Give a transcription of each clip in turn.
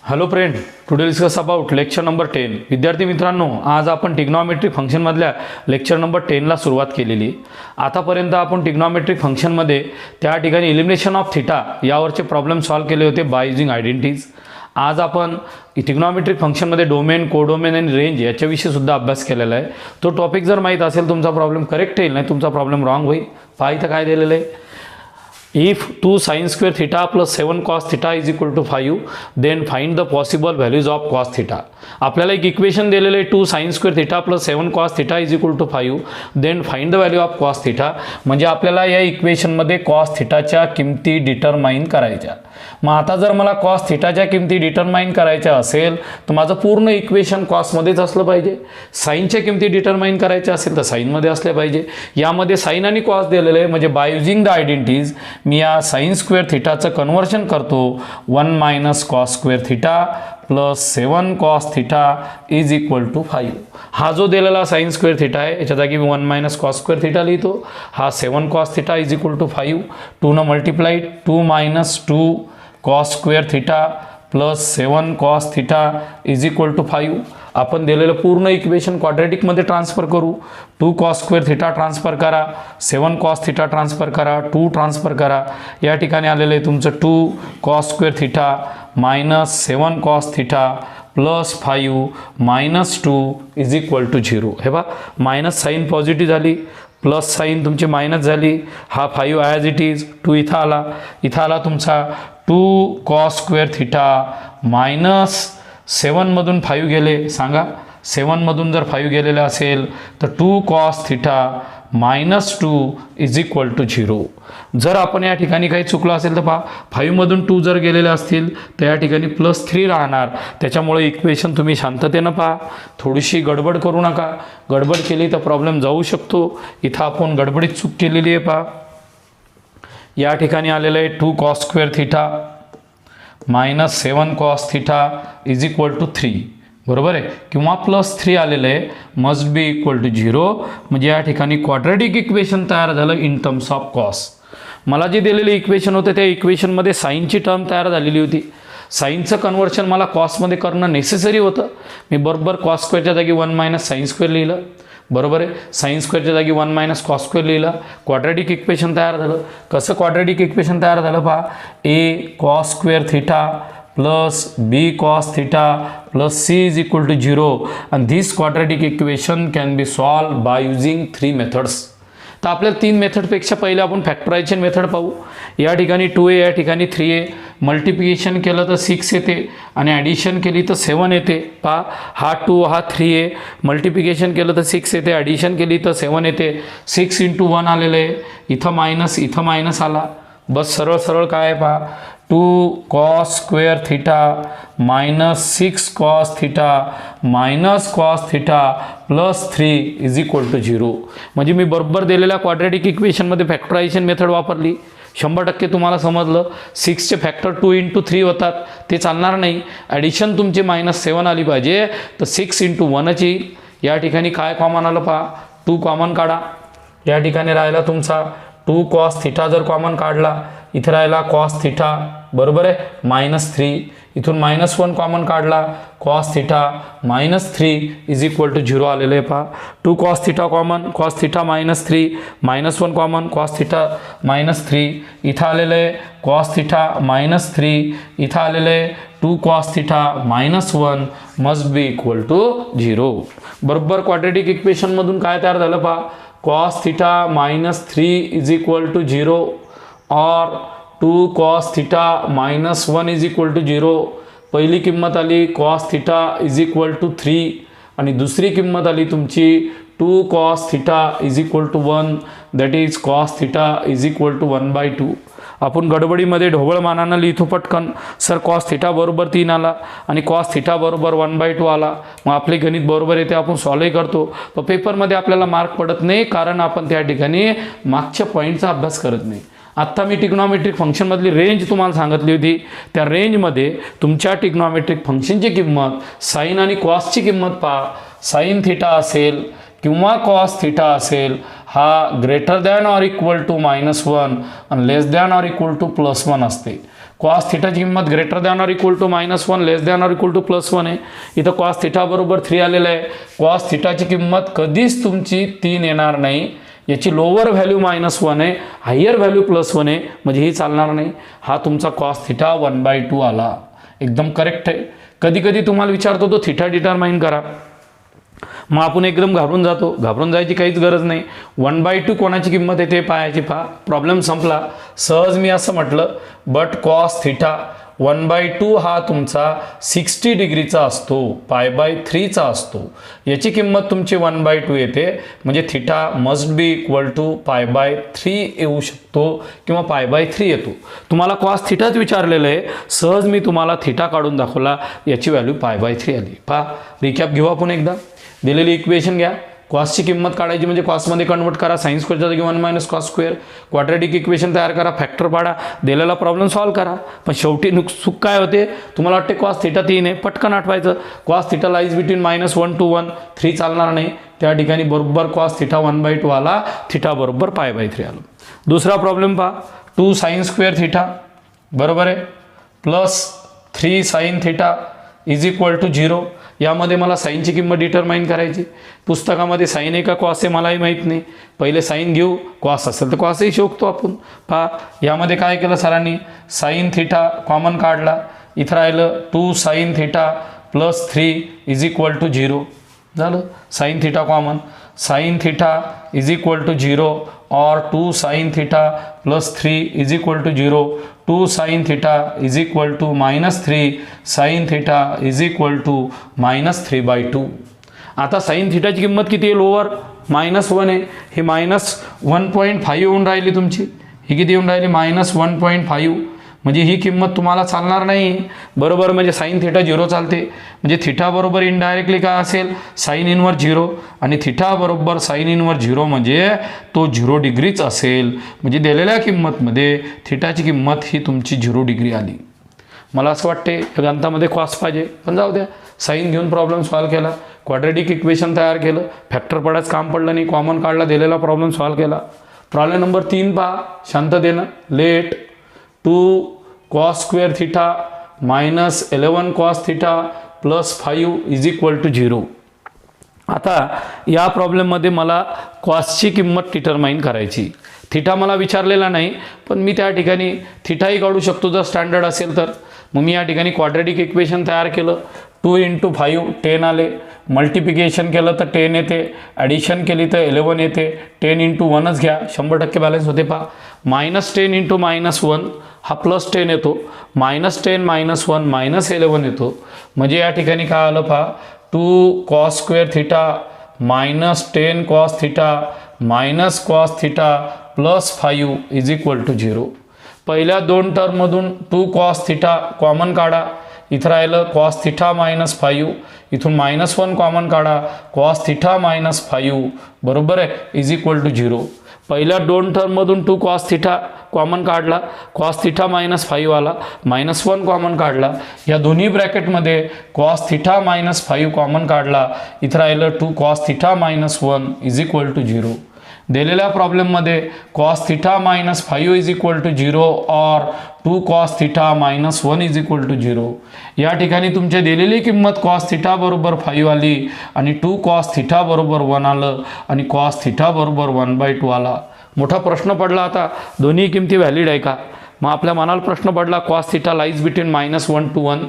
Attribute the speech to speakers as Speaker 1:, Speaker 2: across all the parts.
Speaker 1: Hello friend, today discuss about lecture number 10. विद्यार्थी मित्रांनो, आज आपण ट्रिग्नॉमेट्रिक फंक्शनमधल्या लेक्चर नंबर 10ला सुरुवात केलेली. आतापर्यंत आपण ट्रिग्नॉमेट्रिक फंक्शनमध्ये त्या ठिकाणी एलिमिनेशन ऑफ थिटा यावरचे प्रॉब्लेम सॉल्व्ह केले होते बाय युजिंग आयडेंटिटीज. आज आपण ट्रिग्नॉमेट्रिक फंक्शनमध्ये डोमेन, कोडोमेन आणि रेंज याच्याविषयी सुद्धा अभ्यास केलेला आहे. तो टॉपिक जर माहीत असेल तुमचा प्रॉब्लेम करेक्ट येईल, नाही तुमचा प्रॉब्लेम रॉंग होईल. पहा इथं काय दिलेलं आहे. If 2 sin square theta plus 7 cos theta is equal to 5, then find the possible values of cos theta. आपल्याला एक इक्वेशन दिलेलं आहे 2 sin square theta plus 7 cos theta is equal to 5, then find the value of cos theta. म्हणजे आपल्याला या इक्वेशनमध्ये cos thetaच्या किमती determine करायच्या. मग आता जर मला cos thetaच्या किमती डिटरमाइन करायच्या असेल तर माझं पूर्ण इक्वेशन कॉसमध्येच असलं पाहिजे. साईनच्या किमती डिटरमाइन करायच्या असेल तर साईनमध्ये असले पाहिजे. यामध्ये साईन आणि कॉस दिलेलं आहे, म्हणजे बाय युजिंग द आयडेंटिटीज मी या साइन स्क्वेअर थिटाचं कन्वर्शन करतो. 1 minus cos square theta plus 7 cos theta is equal to 5. हा जो दिलेला साइन स्क्वेअर थिटा आहे याच्या जागी मी 1 मायनस कॉस स्क्वेअर थिटा लिहितो. हा 7 cos theta is equal to 5. 2 न multiplied 2 minus 2 cos square theta plus 7 cos theta is equal to 5. आपण दिलेलं पूर्ण इक्वेशन क्वाड्रेटिकमध्ये ट्रान्सफर करू. 2 कॉस स्क्वेअर थिटा ट्रान्सफर करा, 7 कॉस थिटा ट्रान्सफर करा, 2 ट्रान्सफर करा. या ठिकाणी आलेलं आहे तुमचं 2 cos square theta minus 7 cos theta plus 5 minus 2 is equal to 0. हे बा, मायनस साईन पॉझिटिव्ह झाली, प्लस साईन तुमची मायनस झाली. हा 5 ॲज इट इज. 2 इथं आला. इथं आला तुमचा 2 कॉस स्क्वेअर थिटा मायनस 7मधून 5 गेले. सांगा, 7मधून जर 5 गेलेले असेल तर 2 cos theta minus 2 is equal to 0. जर आपण या ठिकाणी काही चुकलं असेल तर पहा, 5मधून 2 जर गेलेले असतील तर या ठिकाणी +3 राहणार. त्याच्यामुळे इक्वेशन तुम्ही शांततेनं पहा, थोडीशी गडबड करू नका. गडबड केली तर प्रॉब्लेम जाऊ शकतो. इथं आपण गडबडीत चूक केलेली आहे. पहा, या ठिकाणी आलेलं आहे 2 cos square theta minus 7 cos theta is equal to 3. बरोबर आहे, किंवा +3 आलेलं आहे, मस्ट बी इक्वल टू 0. म्हणजे या ठिकाणी क्वाड्रेटिक इक्वेशन तयार झालं इन टर्म्स ऑफ कॉस. मला जे दिलेले इक्वेशन होते त्या इक्वेशनमध्ये साईनची टर्म तयार झालेली होती. साईनचं कन्वर्शन मला कॉसमध्ये करणं नेसेसरी होतं. मी बरोबर कॉस स्क्वेअरच्या जागी 1 मायनस साईन स्क्वेअर लिहिलं. बरोबर आहे, साइन स्क्वेअरच्या जागी 1 मायनस कॉस स्क्वेअर लिहिला. क्वाड्रेटिक इक्वेशन तयार झालं. कसं क्वाड्रेटिक इक्वेशन तयार झालं पहा, A cos square theta plus B cos theta plus C is equal to 0. आणि this quadratic equation can be solve by using 3 methods. तर आपल्याला 3 मेथडपेक्षा पहिले आपण फॅक्टरायझेशन मेथड पाहू. या ठिकाणी 2a, या ठिकाणी 3a. मल्टिप्लिकेशन केलं तर 6 येते आणि ॲडिशन केली तर 7 येते. पहा, हा 2 हा 3a. मल्टिप्लिकेशन केलं तर 6 येते, ॲडिशन केली तर 7 येते. 6 × 1 आलेलं आहे. इथं मायनस आला. बस सरळ सरळ काय आहे पहा, 2 cos square theta minus 6 cos theta minus cos theta plus 3 is equal to 0. म्हणजे मी बरोबर दिलेल्या क्वाड्रेटिक इक्वेशनमध्ये फॅक्टरायझेशन मेथड वापरली. 100% तुम्हाला समजलं. 6चे फॅक्टर 2 × 3 होतात, ते चालणार नाही. ॲडिशन तुमची -7 आली पाहिजे, तर 6 × 1 येईल. या ठिकाणी काय कॉमन आलं पहा, 2 कॉमन काढा. या ठिकाणी राहिला तुमचा 2 कॉस थिटा जर कॉमन काढला, इथं राहिला कॉस थिटा. बरोबर आहे, -3. इथून -1 कॉमन काढला, cos theta -3 is equal to 0 आलेलं आहे. पहा, 2 cos theta common, cos theta -3, -1 common, cos theta -3. इथं आलेलं आहे कॉस थिटा -3. इथं आलेलं आहे 2 cos theta -1 must be equal to 0. बरोबर क्वाड्रेटिक इक्वेशनमधून काय तयार झालं पहा, cos theta -3 is equal to 0 और 2 cos theta -1 is equal to 0. पहिली किंमत आली cos theta is equal to 3 आणि दुसरी किंमत आली तुमची 2 cos theta is equal to 1. That is cos theta is equal to 1/2. आपण गडबडीमध्ये ढोबळ मानानं लिहितो पटकन. सर कॉस थिटा बरोबर 3 आला आणि कॉस थिटा बरोबर 1/2 आला. मग आपले गणित बरोबर येते, आपण सॉल्वही करतो. पण पेपरमध्ये आपल्याला मार्क पडत नाही, कारण आपण त्या ठिकाणी मागच्या पॉईंटचा अभ्यास करत नाही. आत्ता मी ट्रिग्नॉमेट्रिक फंक्शनमधली रेंज तुम्हाला सांगितली होती. त्या रेंजमध्ये तुमच्या ट्रिग्नॉमेट्रिक फंक्शनची किंमत, साईन आणि कॉसची किंमत पहा. साईन थिटा असेल किंवा कॉस थिटा असेल, हा greater than or equal to -1 आणि less than or equal to +1 असते. कॉस थिटाची किंमत greater than or equal to -1 less than or equal to +1 आहे. इथं कॉस थिटा बरोबर 3 आलेलं आहे. कॉस थिटाची किंमत कधीच तुमची 3 येणार नाही. याची लोअर व्हॅल्यू -1 आहे, हायर व्हॅल्यू +1 आहे, म्हणजे ही चालणार नाही. हा तुमचा कॉस थिटा 1/2 आला. एकदम करेक्ट आहे. कधी कधी तुम्हाला विचारतो तो थिटा डिटरमाइन करा, मग आपण एकदम घाबरून जातो. घाबरून जायची काहीच गरज नाही. 1/2 कोणाची किंमत आहे ते पाहायची. प्रॉब्लेम संपला. सहज मी असं म्हटलं, बट कॉस थिटा 1/2 हा तुमचा 60 डिग्रीचा असतो, π/3चा असतो. याची किंमत तुमची 1/2 येते, म्हणजे theta must be equal to π/3 येऊ शकतो किंवा π/3 येतो. तुम्हाला कॉस थिटाच विचारलेलं आहे, सहज मी तुम्हाला थिटा काढून दाखवला, याची व्हॅल्यू π/3 आली. रिकॅप घेऊ आपण एकदा. दिलेली इक्वेशन घ्या, कॉसची किंमत काढायची म्हणजे कॉसमध्ये कन्वर्ट करा, साइन स्क्वेअरच्या जागी 1 - cos स्क्वेअर, क्वाड्रॅटिक इक्वेशन तयार करा, फॅक्टर पाडा, दिलेला प्रॉब्लेम सॉल्व करा. पण शेवटी चूक काय होते, तुम्हाला वाटते कॉस थिटा 3 आहे, पटकन आठवायचं. Cos theta lies between -1 to 1, 3 चालणार नाही. त्या ठिकाणी बरोबर कॉस थिटा 1/2 आला, थिटा बरोबर π/3 आलं. दुसरा प्रॉब्लेम पहा, 2 sin स्क्वेअर थिटा बरोबर आहे +3 sin theta is equal to 0. यामध्ये मला साईनची किंमत डिटरमाइन करायची. पुस्तकामध्ये साईन आहे का कॉस आहे मलाही माहीत नाही. पहिले साईन घेऊ, कॉस असेल तर कॉसही शोधतो आपण. यामध्ये काय केलं सरांनी, साईन थिटा कॉमन काढला. इथं राहिलं 2 sin theta +3 is equal to 0 झालं. Sine theta common, sine theta is equal to 0 और 2 sin theta +3 is equal to 0. 2 sin theta is equal to -3 sin theta is equal to -3/2. आता sign थिटाची किंमत किती आहे, lower -1 आहे. ही -1.5 येऊन राहिली तुमची. ही किती येऊन राहिली, -1.5. म्हणजे ही किंमत तुम्हाला चालणार नाही बरोबर. म्हणजे साइन थिटा 0 चालते, म्हणजे थिटा बरोबर इनडायरेक्टली काय असेल, साइन इनवर्स 0, आणि थिटा बरोबर साइन इनवर्स 0 म्हणजे तो 0 डिग्रीच असेल. म्हणजे दिलेल्या किंमतमध्ये थिटाची किंमत ही तुमची 0 डिग्री आली. मला असं वाटते गणितामध्ये कॉस पाहिजे, पण जाऊ द्या. साइन घेऊन प्रॉब्लेम सॉल्व केला, क्वाड्रॅटिक इक्वेशन तयार केलं, फॅक्टर पडायचं काम पडलं नाही, कॉमन काढला, दिलेला प्रॉब्लेम सॉल्व केला. प्रॉब्लेम नंबर 3 पहा, शांततेनं. Let 2 cos square theta -11 cos theta +5 is equal to 0. आता या प्रॉब्लेममध्ये मला कॉसची किंमत डिटरमाइन करायची. थिटा मला विचारलेला नाही, पण मी त्या ठिकाणी थिटाही काढू शकतो जर स्टँडर्ड असेल तर. मग मी या ठिकाणी क्वाड्रॅटिक इक्वेशन तयार केलं. 2 × 5 10 आले, मल्टिप्लिकेशन केलं तर 10 येते, ॲडिशन केली तर 11 येते. 10 × 1च घ्या, 100% बॅलन्स होते. पहा -10 × -1 हा +10 येतो, -10 - 1 -11 येतो. म्हणजे या ठिकाणी काय आलं पहा, 2 cos square theta -10 cos theta -cos theta +5 is equal to 0. पहिल्या 2 टर्ममधून 2 cos थिटा कॉमन काढा. इथं राहिलं cos थिटा -5, इथून -1 कॉमन काढा, cos थिटा -5 बरोबर आहे इज इक्वल टू 0. पहिल्या 2 टर्ममधून 2 cos थिटा कॉमन काढला, cos थिटा -5 आला, -1 कॉमन काढला. या दोन्ही ब्रॅकेटमध्ये cos थिटा -5 कॉमन काढला. इथं राहिलं 2 cos theta -1 is equal to 0. दिलेल्या प्रॉब्लेममध्ये cos theta -5 is equal to 0 और 2 cos theta -1 is equal to 0. या ठिकाणी तुमची दिलेली किंमत cos थिटा बरोबर 5 आली, आणि 2 cos थिटा बरोबर 1 आलं, आणि cos थिटा बरोबर 1/2 आला. मोठा प्रश्न पडला. आता दोन्ही किमती व्हॅलिड आहे का. मग आपल्या मनाला प्रश्न पडला, cos theta lies between -1 to 1,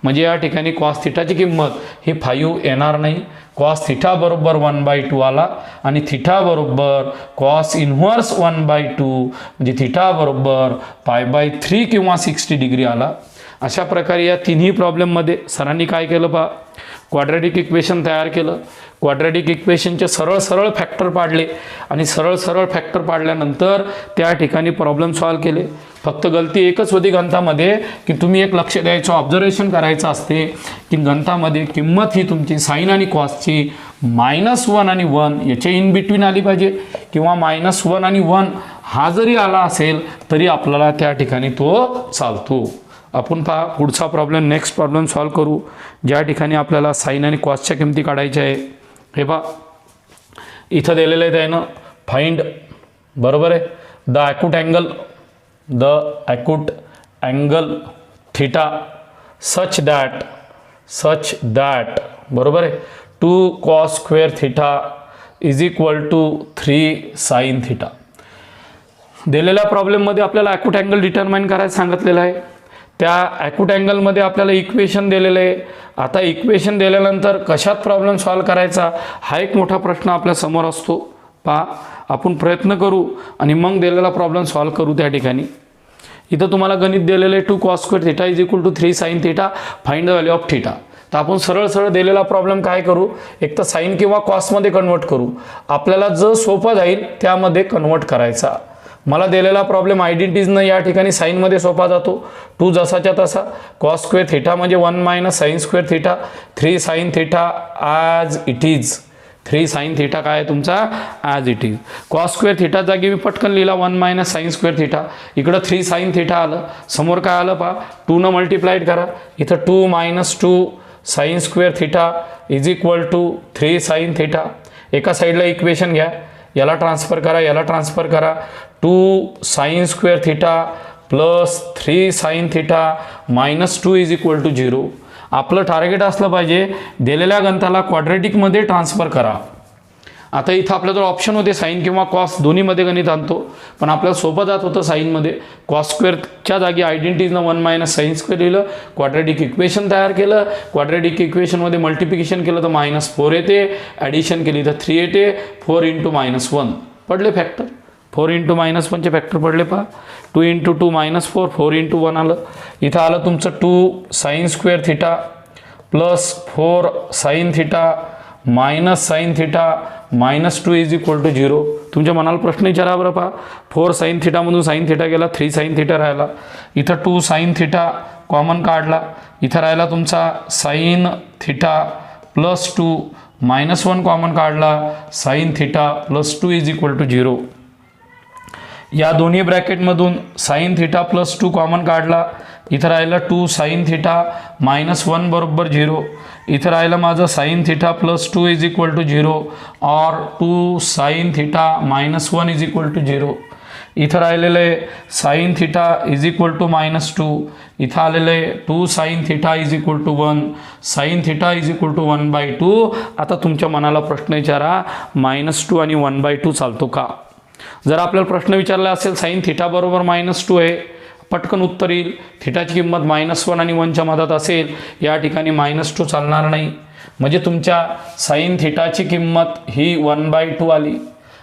Speaker 1: म्हणजे या ठिकाणी cos थिटाची किंमत ही 5 येणार नाही. cos थिटा बरोबर 1/2 आला, आणि थिटा बरोबर cos इन्व्हर्स 1/2 म्हणजे थिटा बरोबर π/3 किंवा 60 डिग्री आला. अशा प्रकारे या तिन्ही प्रॉब्लेममध्ये सरांनी काय केलं पहा, क्वाड्रॅटिक इक्वेशन तयार केलं. क्वाड्रॅटिक इक्वेशनचे सरळ फॅक्टर पाडले, आणि सरळ फॅक्टर पाडल्यानंतर त्या ठिकाणी प्रॉब्लेम सॉल्व केले. फक्त गलती एकच होती गणितामध्ये, की तुम्ही एक लक्ष द्यायचं, ऑब्झर्वेशन करायचं असते की गणितामध्ये किंमत ही तुमची साइन आणि कॉसची -1 आणि 1 याच्या इन बिटवीन आली पाहिजे, किंवा -1 आणि 1 हा जरी आला असेल तरी आपल्याला त्या ठिकाणी तो चालतो. आपण पहा पुढचा प्रॉब्लेम, नेक्स्ट प्रॉब्लेम सॉल्व करू, ज्या ठिकाणी आपल्याला साइन आणि कॉसच्या किमती काढायच्या आहे. हे पहा इथं दिलेलं आहे त्यानं, फाइंड बरोबर आहे the acute angle theta such that बरोबर आहे 2 cos square theta is equal to 3 sine theta. दिलेल्या प्रॉब्लेममध्ये आपल्याला ॲक्यूट अँगल डिटरमाइन करायचं सांगितलेलं आहे. त्या ॲक्यूट अँगलमध्ये आपल्याला इक्वेशन दिलेलं आहे. आता इक्वेशन दिल्यानंतर कशात प्रॉब्लेम सॉल्व करायचा हा एक मोठा प्रश्न आपल्या समोर असतो. पहा आपण प्रयत्न करू आणि मग दिलेला प्रॉब्लेम सॉल्व करू. त्या ठिकाणी इथं तुम्हाला गणित दिलेलं आहे 2 cos square theta is equal to 3 sine theta find the value of theta. तर आपण सरळ दिलेला प्रॉब्लेम काय करू, एक तर साइन किंवा कॉसमध्ये कन्वर्ट करू. आपल्याला जो सोपा जाईल त्यामध्ये कन्वर्ट करायचा. मला दिलेला प्रॉब्लेम आयडेंटिटीजनं या ठिकाणी साईनमध्ये सोपा जातो. 2 जसाच्या तसा कॉस स्क्वेअर थिटा म्हणजे 1 minus sign square theta 3 sine theta as it is. 3 sine theta काय आहे तुमचा as it is. Cos square theta जागी मी पटकन लिहिला 1 मायनस साइन स्क्वेअर थिटा. इकडं 3 साइन थिटा आलं. समोर काय आलं पहा 2 न मल्टिप्लाइड करा. इथं 2 minus 2 sine square theta is equal to 3 sine theta. एका साईडला इक्वेशन घ्या, याला ट्रान्सफर करा, याला ट्रान्सफर करा. 2 sine square theta plus 3 sine theta minus 2 is equal to 0. आपलं टार्गेट असलं पाहिजे दिलेल्या गणिताला क्वाड्रेटिकमध्ये ट्रान्सफर करा. आता इथं आपल्याजवळ ऑप्शन होते साइन किंवा कॉस दोन्हीमध्ये गणित आणतो, पण आपल्याला सोपं जात होतं साईनमध्ये. कॉस स्क्वेअरच्या जागी आयडेंटिटीजनं 1 मायनस साइन स्क्वेअर लिहिलं, क्वाड्रेटिक इक्वेशन तयार केलं. क्वाड्रेटिक इक्वेशनमध्ये मल्टिप्लिकेशन केलं तर -4 येते, ॲडिशन केली तर 3 येते. 4 इंटू -1 पडले फॅक्टर. 4 इंटू -1चे फॅक्टर पडले पहा. 2 इंटू 2 -4 4 इंटू 1 आलं. इथं आलं तुमचं 2 sine square theta plus 4 sine theta minus sine theta -2 is equal to 0. तुमच्या मनाला प्रश्न विचारा बरं पहा. 4 साइन थिटामधून साइन थिटा गेला, 3 साइन थिटा राहिला. इथं 2 साइन थिटा कॉमन काढला. इथं राहिला तुमचा साइन थिटा प्लस 2 -1 कॉमन काढला. Sine theta plus 2 is equal to 0. या दोन्ही ब्रॅकेटमधून साइन थिटा प्लस 2 कॉमन काढला. इथं राहिलं 2 साइन थिटा -1 बरोबर 0. इथं राहिलं माझं sine theta plus 2 is equal to 0 और 2 sine theta -1 is equal to 0. इथं राहिलेलं आहे sine theta is equal to -2. इथं आलेलं आहे 2 sine theta is equal to 1 sine theta is equal to 1/2. आता तुमच्या मनाला प्रश्न विचारा -2 आणि 1/2 चालतो का. जर आपल्याला प्रश्न विचारला असेल साइन थिटा बरोबर -2 आहे, पटकन उत्तर येईल. थिटाची किंमत -1 आणि 1च्या मधात असेल, या ठिकाणी -2 चालणार नाही. म्हणजे तुमच्या साइन थिटाची किंमत ही 1/2 आली.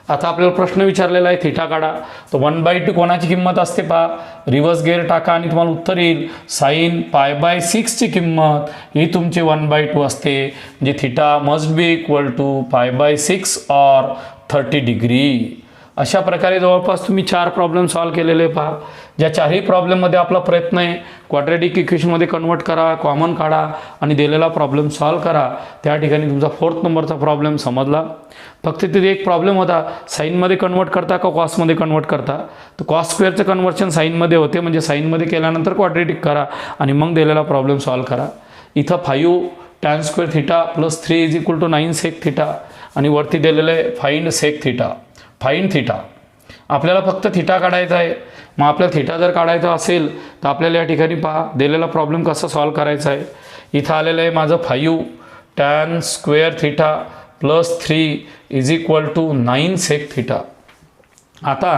Speaker 1: आता आपल्याला प्रश्न विचारलेला आहे थिटा काढा, तर 1/2 कोणाची किंमत असते पहा. रिव्हर्स गेअर टाका आणि तुम्हाला उत्तर येईल साइन π/6ची किंमत ही तुमची 1/2 असते. म्हणजे theta must be equal to π/6 और 30 डिग्री. अशा प्रकारे जवळपास तुम्ही 4 प्रॉब्लेम सॉल्व केलेले पहा. ज्या 4ही प्रॉब्लेममध्ये आपला प्रयत्न आहे क्वाड्रेटिक इक्वेशनमध्ये कन्वर्ट करा, कॉमन काढा आणि दिलेला प्रॉब्लेम सॉल्व करा. त्या ठिकाणी तुमचा 4th नंबरचा प्रॉब्लेम समजला. फक्त तिथे एक प्रॉब्लेम होता, साईनमध्ये कन्वर्ट करता का कॉसमध्ये कन्वर्ट करता. तर कॉस स्क्वेअरचं कन्वर्शन साईनमध्ये होते, म्हणजे साईनमध्ये केल्यानंतर क्वाड्रेटिक करा आणि मग दिलेला प्रॉब्लेम सॉल्व करा. इथं 5 tan square theta plus 3 is equal to 9 sec theta आणि वरती दिलेलं आहे find sec theta. Find theta आपल्याला फक्त थिटा काढायचा आहे. मग आपल्याला थिटा जर काढायचा असेल तर आपल्याला या ठिकाणी पहा दिलेला प्रॉब्लेम कसा सॉल्व करायचा आहे. इथं आलेलं आहे माझं 5 tan square theta plus 3 is equal to 9 sec theta. आता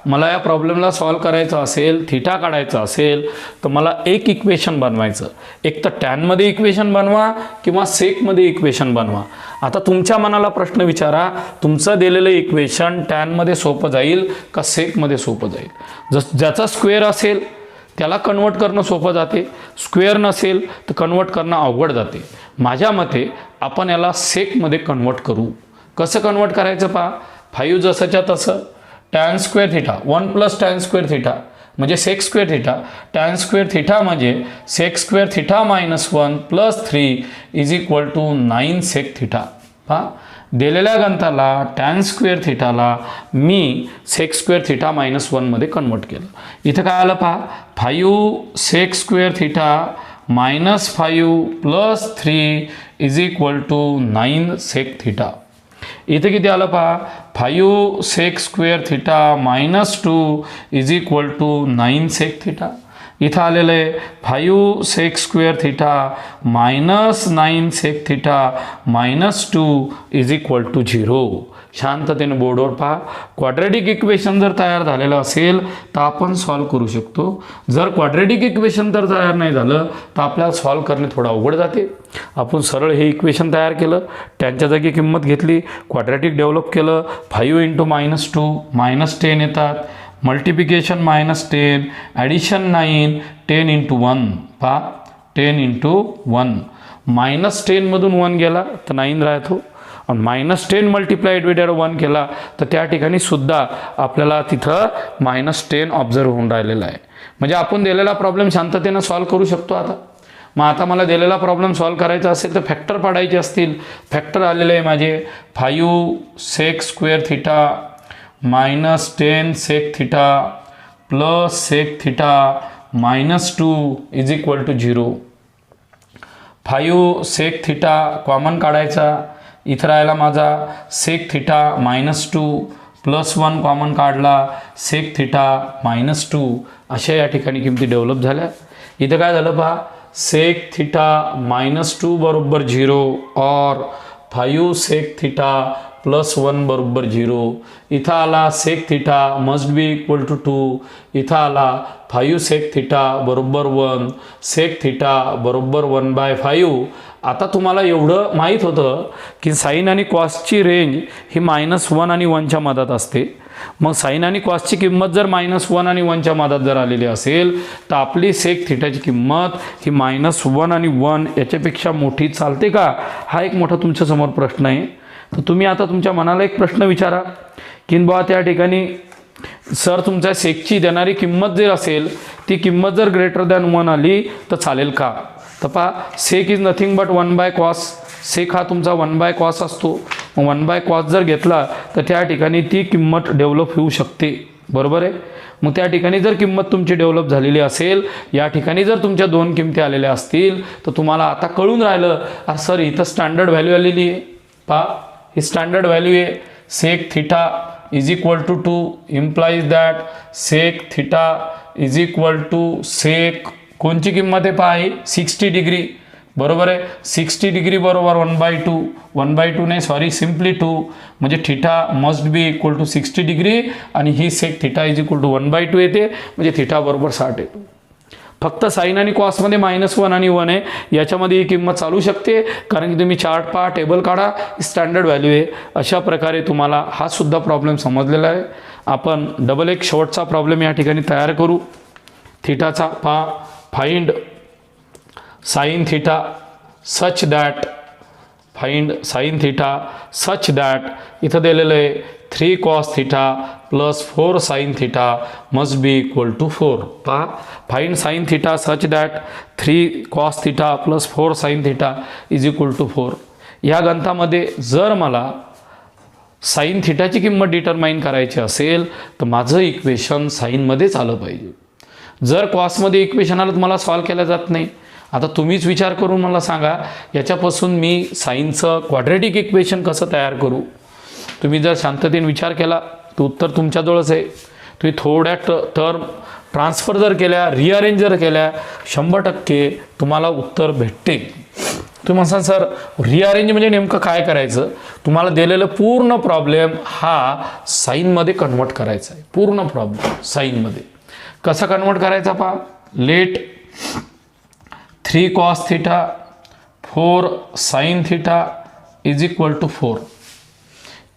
Speaker 1: मला या प्रॉब्लेमला सॉल्व करायचं असेल, थिटा काढायचं असेल, तर मला एक इक्वेशन बनवायचं. एक तर टॅनमध्ये इक्वेशन बनवा किंवा सेकमध्ये इक्वेशन बनवा. आता तुमच्या मनाला प्रश्न विचारा, तुमचं दिलेलं इक्वेशन टॅनमध्ये सोपं जाईल का सेकमध्ये सोपं जाईल. ज्याचा स्क्वेअर असेल त्याला कन्वर्ट करणं सोपं जाते, स्क्वेअर नसेल तर कन्वर्ट करणं अवघड जाते. माझ्या मते आपण याला सेकमध्ये कन्वर्ट करू. कसं कन्वर्ट करायचं पहा. 5 जसंच्या तसं tan square theta 1 plus tan square theta म्हणजे sec square theta. tan square theta म्हणजे sec square theta -1 plus 3 is equal to 9 sec theta. पहा दिलेल्या गणिताला tan स्क्वेअर थिटाला मी सेक स्क्वेअर थिटा -1 कन्वर्ट केलं. इथं काय आलं पहा 5 sec square theta -5 plus 3 is equal to 9 sec theta. इथे किती आलं पहा 5 sec square theta -2 is equal to 9 sec theta. इथं आलेलं आहे 5 sec square theta minus 9 sec theta minus 2 is equal to 0. शांततेने बोर्डवर पहा. क्वाड्रॅटिक इक्वेशन जर तयार झालेलं असेल तर आपण सॉल्व करू शकतो. जर क्वाड्रॅटिक इक्वेशन तर तयार नाही झालं तर आपल्याला सॉल्व करणे थोडं अवघड जाते. आपण सरळ हे इक्वेशन तयार केलं, त्यांच्या जागी किंमत घेतली, क्वाड्रॅटिक डेव्हलप केलं. 5 इंटू -2 -10 येतात, मल्टिप्लिकेशन -10, ॲडिशन 9, 10 इंटू 1 पहा 10 इंटू 1. -10 मधून 1 गेला तर 9 राहतो आणि -10 मल्टिप्लाइड विथ 1 केला तर त्या ठिकाणी सुद्धा आपल्याला तिथं -10 ऑब्झर्व होऊन राहिलेला आहे. म्हणजे आपण दिलेला प्रॉब्लेम शांततेनं सॉल्व करू शकतो. मग आता मला दिलेला प्रॉब्लेम सॉल्व करायचा असेल तर फॅक्टर पाडायचे असतील. फॅक्टर आलेले आहे माझे 5 sec square theta -10 sec theta plus sec theta -2 is equal to 0. 5 sec theta common काढायचा. इथं राहिला माझा सेक थिटा -2 प्लस 1 कॉमन काढला सेक थिटा -2. अशा या ठिकाणी किमती डेव्हलप झाल्या. इथं काय झालं पहा, सेक थिटा -2 बरोबर 0 और 5 सेक थिटा प्लस 1 बरोबर 0. इथं आला sec theta must be equal to 2. इथं आला 5 सेक थिटा बरोबर 1, सेक थिटा बरोबर 1/5. आता तुम्हाला एवढं माहीत होतं की साईन आणि कॉसची रेंज ही -1 आणि 1च्या मधात असते. मग साईन आणि कॉसची किंमत जर -1 आणि 1च्या मधात जर आलेली असेल तर आपली सेक थिटाची किंमत ही -1 आणि 1 याच्यापेक्षा मोठी चालते का? हा एक मोठा तुमच्यासमोर प्रश्न आहे. तर तुम्ही आता तुमच्या मनाला एक प्रश्न विचारा की बाबा त्या ठिकाणी सर तुमच्या सेकची देणारी किंमत जर असेल ती किंमत जर ग्रेटर दॅन 1 आली तर चालेल का? तर पहा, सेक इज नथिंग बट 1/cos. सेक हा तुमचा 1/cos असतो. मग 1/cos जर घेतला तर त्या ठिकाणी ती किंमत डेव्हलप होऊ शकते. बरोबर आहे. मग त्या ठिकाणी जर किंमत तुमची डेव्हलप झालेली असेल, या ठिकाणी जर तुमच्या 2 किमती आलेल्या असतील तर तुम्हाला आता कळून राहिलं अरे सर इथं स्टँडर्ड व्हॅल्यू आलेली आहे. पहा, ही स्टँडर्ड व्हॅल्यू आहे. Sec theta is equal to 2 implies that sec theta is equal to sec कोणची किंमत आहे पहा, 60 डिग्री. बरोबर आहे. 60 डिग्री बरोबर 1/2. 1/2 नाही सॉरी सिम्पली 2 म्हणजे theta must be equal to 60 degree आणि ही sec theta is equal to 1/2 येते म्हणजे थिटा बरोबर 60 येतो. फक्त साईन आणि कॉसमध्ये -1 आणि 1 आहे, याच्यामध्ये ही किंमत चालू शकते कारण की तुम्ही चार्ट पहा, टेबल काढा, स्टँडर्ड व्हॅल्यू आहे. अशा प्रकारे तुम्हाला हा सुद्धा प्रॉब्लेम समजलेला आहे. आपण डबल एक शेवटचा प्रॉब्लेम या ठिकाणी तयार करू. थिटाचा पहा, find sine theta such that, find sine theta such that इथं दिलेलं आहे 3 cos theta plus 4 sine theta must be equal to 4. पहा, find sine theta such that 3 cos theta plus 4 sine theta is equal to 4. या गणितामध्ये जर मला sign थिटाची किंमत determine करायची असेल तर माझं इक्वेशन साईनमध्येच आलं पाहिजे. जर कॉसमध्ये इक्वेशन आलं तर मला सॉल्व केलं जात नाही. आता तुम्हीच विचार करून मला सांगा याच्यापासून मी साईनचं क्वाड्रॅटिक इक्वेशन कसं तयार करू. तुम्ही जर शांततेने विचार केला तर उत्तर तुमच्याजवळच आहे. तुम्ही थोड्या टर्म ट्रान्सफर जर केल्या, रिअरेंज जर केल्या, 100% तुम्हाला उत्तर भेटते. तुम्ही म्हणसाल सर रिअरेंज म्हणजे नेमकं काय करायचं. तुम्हाला दिलेलं पूर्ण प्रॉब्लेम हा साईनमध्ये कन्वर्ट करायचा आहे. पूर्ण प्रॉब्लेम साईनमध्ये कसा कन्वर्ट करायचा पहा. Let 3 cos theta 4 sine theta is equal to 4.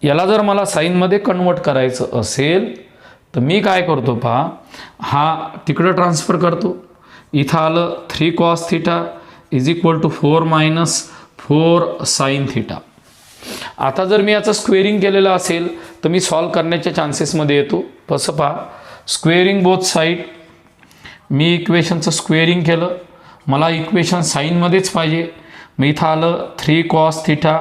Speaker 1: याला जर मला साईनमध्ये कन्वर्ट करायचं असेल तर मी काय करतो पहा, हा तिकडं ट्रान्सफर करतो. इथं आलं 3 cos theta is equal to 4 minus 4 sine theta. आता जर मी याचं स्क्वेअरिंग केलेलं असेल तर मी सॉल्व करण्याच्या चान्सेसमध्ये येतो. कसं पहा, स्क्वेअरिंग बोथ साईड. मी इक्वेशनचं स्क्वेअरिंग केलं, मला इक्वेशन साईनमध्येच पाहिजे. मी इथं आलं 3 cos theta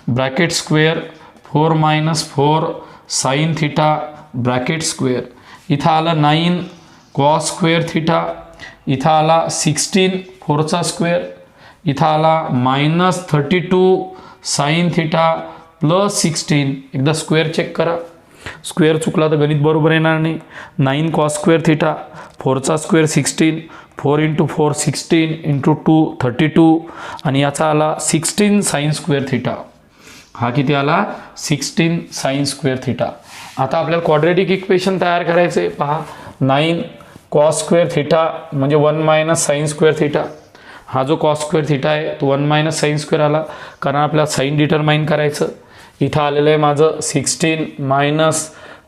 Speaker 1: bracket square 4 minus 4 sine theta bracket square. इथं आलं 9 cos स्क्वेअर थिटा. इथं आला 16 4चा स्क्वेअर. इथं आला -32 साइन थिटा प्लस 16. एकदा स्क्वेअर चेक करा. स्क्वेअर चुकला तर गणित बरोबर येणार नाही. 9 कॉस स्क्वेअर थिटा, 4चा स्क्वेअर 16, 4 × 4 16 × 2 32 आणि याचा आला 16 साइन स्क्वेअर थिटा. हा किती आला? 16 साइन स्क्वेअर थिटा. आता आपल्याला क्वाड्रेटिक इक्वेशन तयार करायचं आहे. पहा 9 कॉस स्क्वेअर थिटा म्हणजे 1 - साइन स्क्वेअर थिटा. हा जो कॉस स्क्वेअर थिटा आहे तो 1 - साइन स्क्वेअर आला, कारण आपल्याला साइन डिटरमाइन करायचं. इथं आलेलं आहे माझं 16 -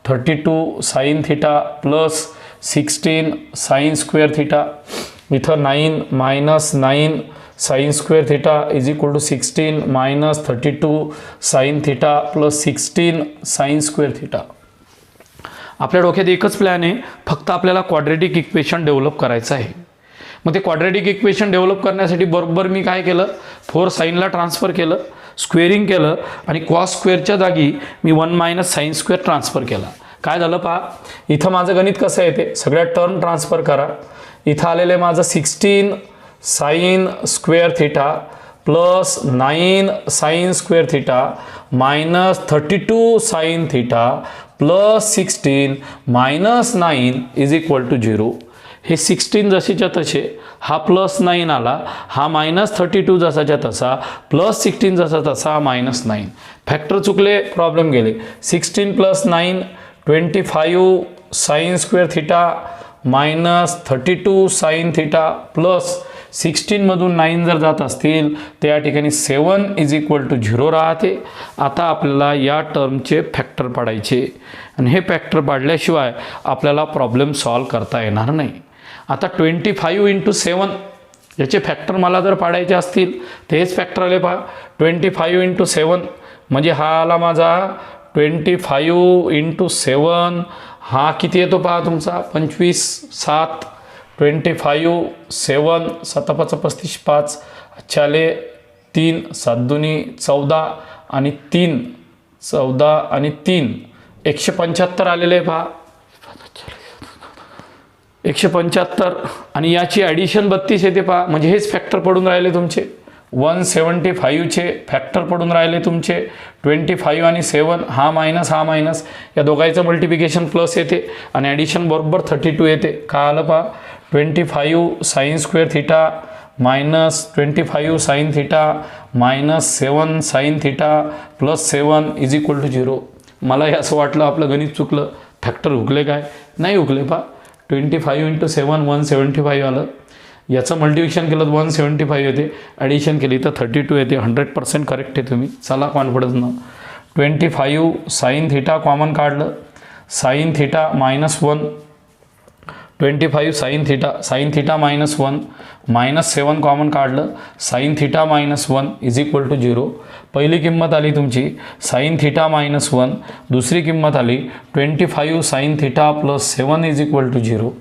Speaker 1: 32 sine theta plus 16 sine square theta. इथं 9 - 9 sine square theta is equal to 16 - 32 sine theta plus 16 sine square theta. आपल्या डोक्यात एकच प्लॅन आहे, फक्त आपल्याला क्वाड्रेटिक इक्वेशन डेव्हलप करायचं आहे. मग ते क्वाड्रेटिक इक्वेशन डेव्हलप करण्यासाठी बरोबर मी काय केलं, 4 साईनला ट्रान्सफर केलं, स्क्वेअरिंग केलं आणि कॉस स्क्वेअरच्या जागी मी 1 - साइन स्क्वेअर ट्रान्सफर केला. काय झालं पहा, इथं माझं गणित कसं येते, सगळ्या टर्म ट्रान्सफर करा. इथं आलेलं आहे माझं 16 sine square theta plus 9 sine square theta minus 32 sine theta plus 16 - 9 is equal to 0. हे 16 जसेच्या तसे, हा प्लस 9 आला, हा -32 जसाच्या तसा, प्लस 16 जसा तसा, -9. फॅक्टर चुकले, प्रॉब्लेम गेले. 16 + 9 25 sine square theta -32 sine theta plus 16 मधून 9 जर जात असतील तर या ठिकाणी 7 इज इक्वल टू 0 राहते. आता आपल्याला या टर्मचे फॅक्टर पाडायचे आणि हे फॅक्टर पाडल्याशिवाय आपल्याला प्रॉब्लेम सॉल्व करता येणार नाही. आता 25 × 7 याचे फॅक्टर मला जर पाडायचे असतील तर हेच फॅक्टर आले पहा. 25 × 7 म्हणजे हा आला माझा 25 × 7, हा किती येतो पहा तुमचा 25 7 25 7 7 5 35 5 चाले 3 7 2 14 आणि 3 14 आणि 3 175 आलेले आहे पहा. 175 आणि याची ॲडिशन 32 येते पहा. म्हणजे हेच फॅक्टर पडून राहिले तुमचे. 175चे फॅक्टर पडून राहिले तुमचे 25 आणि 7, हा मायनस या दोघांचं मल्टिप्लिकेशन प्लस येते आणि ॲडिशन बरोबर 32 येते. का आलं पहा, 25 sine square theta minus 25 sine theta -7 sine theta plus 7 is equal to 0. मला हे असं वाटलं आपलं गणित चुकलं, फॅक्टर हुकले काय, नाही हुकले पहा. 25 × 7 175 आलं, याचं मल्टिप्लिकेशन केलं तर 175 येते, ॲडिशन केली तर 32 येते. 100% करेक्ट आहे तुम्ही, चला कॉन्फिडन्सनं. 25 साइन थिटा कॉमन काढलं, sine theta -1, 25 sine theta -1 -7 common काढलं, sine theta -1 is equal to 0. पहिली किंमत आली तुमची साइन थिटा -1, दुसरी किंमत आली 25 sine theta plus 7 is equal to 0.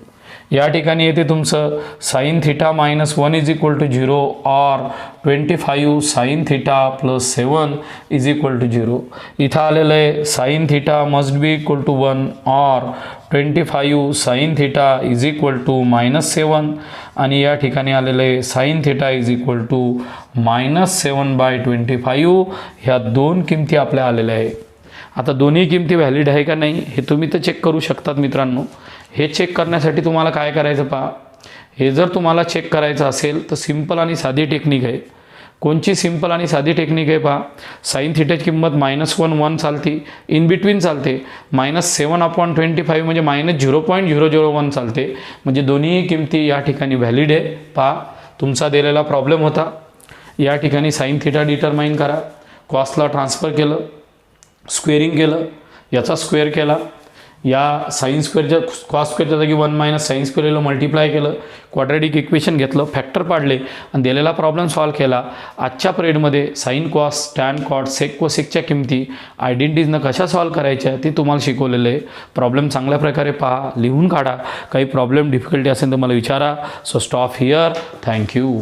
Speaker 1: या ठिकाणी येते तुमचं sine theta -1 is equal to 0 और 25 sine theta plus 7 is equal to 0. इथं आलेलं आहे sine theta must be equal to 1 और 25 sine theta is equal to -7 आणि या ठिकाणी आलेलं आहे sine theta is equal to -7/25. ह्या दोन किमती आपल्या आलेल्या आहे. आता दोन्ही किमती व्हॅलिड आहे का नाही हे तुम्ही तर चेक करू शकतात मित्रांनो. हे चेक करण्यासाठी तुम्हाला काय करायचं पहा, हे जर तुम्हाला चेक करायचं असेल तर सिंपल आणि साधी टेक्निक आहे. कोणची सिंपल आणि साधी टेक्निक आहे पहा, साइन थिटाची किंमत -1 1 चालते, इन बिटवीन चालते, -7/25 म्हणजे -0.001 चालते. म्हणजे दोन्ही किमती या ठिकाणी व्हॅलिड आहे. पहा तुमचा दिलेला प्रॉब्लेम होता, या ठिकाणी साइन थिटा डिटरमाइन करा, कॉसला ट्रान्सफर केलं, स्क्वेअरिंग केलं, याचा स्क्वेअर केला, या साइन स्क्वेअरच्या कॉस स्क्वेअरच्या जागी 1 - साइन स्क्वेअरला मल्टिप्लाय केलं, क्वाड्रेटिक इक्वेशन घेतलं, फॅक्टर पाडले आणि दिलेला प्रॉब्लेम सॉल्व केला. आजच्या पिरियडमध्ये sine cos tan cot sec कोसेकच्या किमती आयडेंटिटीजनं कशा सॉल्व करायच्या ते तुम्हाला शिकवलेलं आहे. प्रॉब्लेम चांगल्या प्रकारे पहा, लिहून काढा. काही प्रॉब्लेम डिफिकल्टी असेल तर मला विचारा. So stop here. थँक्यू.